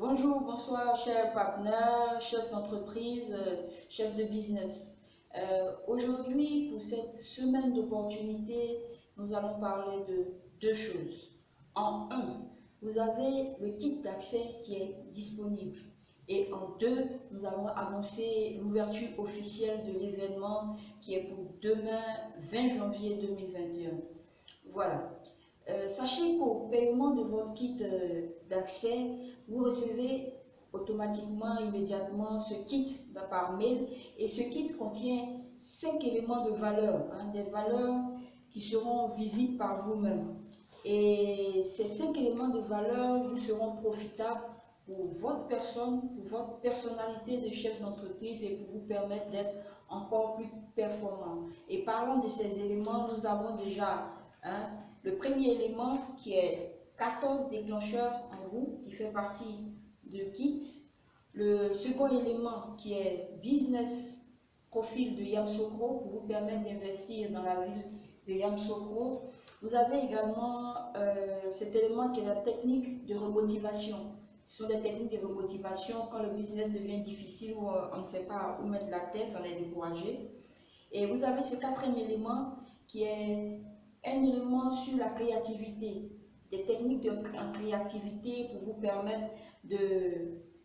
Bonjour, bonsoir, chers partenaires, chefs d'entreprise, chefs de business. Aujourd'hui, pour cette semaine d'opportunités, nous allons parler de deux choses. En un, vous avez le kit d'accès qui est disponible. Et en deux, nous allons annoncer l'ouverture officielle de l'événement qui est pour demain, 20 janvier 2021. Voilà. Sachez qu'au paiement de votre kit d'accès, vous recevez automatiquement, immédiatement ce kit par mail, et ce kit contient 5 éléments de valeur, des valeurs qui seront visibles par vous-même. Et ces 5 éléments de valeur vous seront profitables pour votre personne, pour votre personnalité de chef d'entreprise et pour vous permettre d'être encore plus performant. Et parlons de ces éléments, nous avons déjà le premier élément qui est 14 déclencheurs en vous, qui fait partie de kit. Le second élément qui est business profil de Yamoussoukro pour vous permettre d'investir dans la ville de Yamoussoukro. Vous avez également cet élément qui est la technique de remotivation. Ce sont des techniques de remotivation quand le business devient difficile ou on ne sait pas où mettre la tête, on est découragé. Et vous avez ce quatrième élément qui est un élément sur la créativité, des techniques de créativité pour vous permettre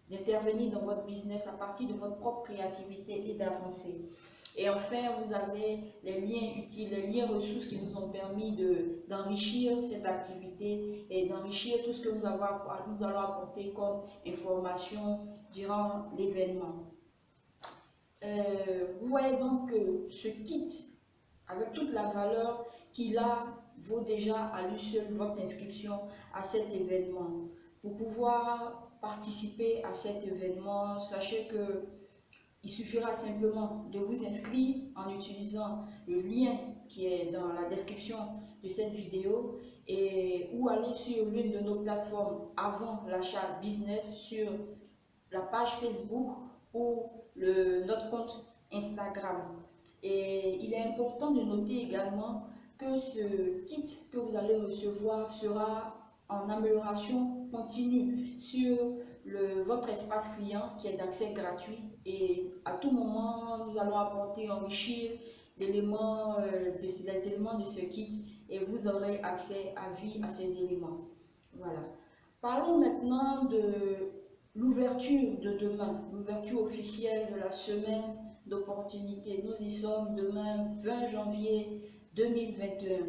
d'intervenir dans votre business à partir de votre propre créativité et d'avancer. Et enfin, vous avez les liens utiles, les liens ressources qui nous ont permis d'enrichir cette activité et d'enrichir tout ce que nous allons apporter comme information durant l'événement. Vous voyez donc que ce kit, avec toute la valeur qu'il a, vaut déjà à lui seul votre inscription à cet événement. Pour pouvoir participer à cet événement, sachez que il suffira simplement de vous inscrire en utilisant le lien qui est dans la description de cette vidéo ou aller sur l'une de nos plateformes avant l'achat business sur la page Facebook ou notre compte Instagram. Et il est important de noter également que ce kit que vous allez recevoir sera en amélioration continue sur votre espace client qui est d'accès gratuit, et à tout moment nous allons apporter, enrichir les éléments de ce kit et vous aurez accès à vie à ces éléments. Voilà. Parlons maintenant de l'ouverture de demain, l'ouverture officielle de la semaine d'opportunités. Nous y sommes demain 20 janvier 2021.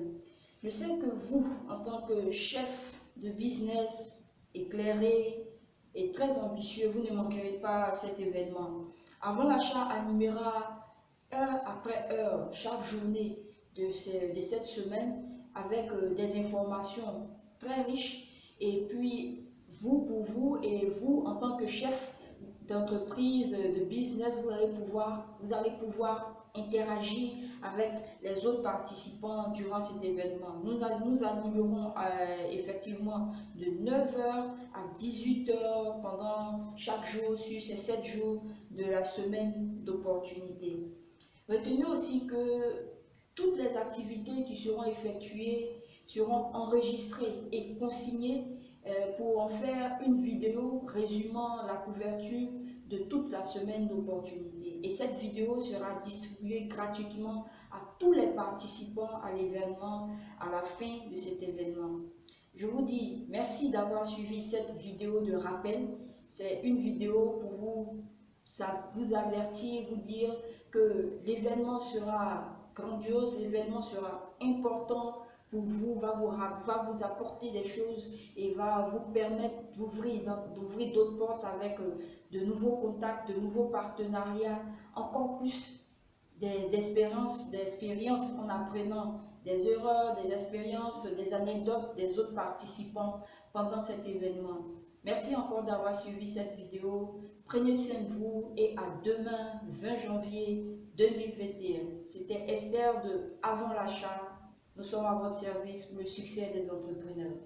Je sais que vous, en tant que chef de business éclairé et très ambitieux, vous ne manquerez pas cet événement. Avant l'achat animera heure après heure, chaque journée de cette semaine avec des informations très riches. Et puis, pour vous et vous, en tant que chef d'entreprise, de business, vous allez pouvoir interagir avec les autres participants durant cet événement. Nous animerons effectivement de 9 h à 18 h pendant chaque jour sur ces 7 jours de la semaine d'opportunités. Retenez aussi que toutes les activités qui seront effectuées seront enregistrées et consignées pour en faire une vidéo résumant la couverture de toute la semaine d'opportunités. Et cette vidéo sera distribuée gratuitement à tous les participants à l'événement à la fin de cet événement. Je vous dis merci d'avoir suivi cette vidéo de rappel. C'est une vidéo pour vous avertir, vous dire que l'événement sera grandiose, l'événement sera important pour vous, va vous apporter des choses et va vous permettre d'ouvrir d'autres portes avec de nouveaux contacts, de nouveaux partenariats, encore plus d'expériences en apprenant des erreurs, des expériences, des anecdotes des autres participants pendant cet événement. Merci encore d'avoir suivi cette vidéo. Prenez soin de vous et à demain, 20 janvier 2021. C'était Esther de Avant l'achat. Nous sommes à votre service pour le succès des entrepreneurs.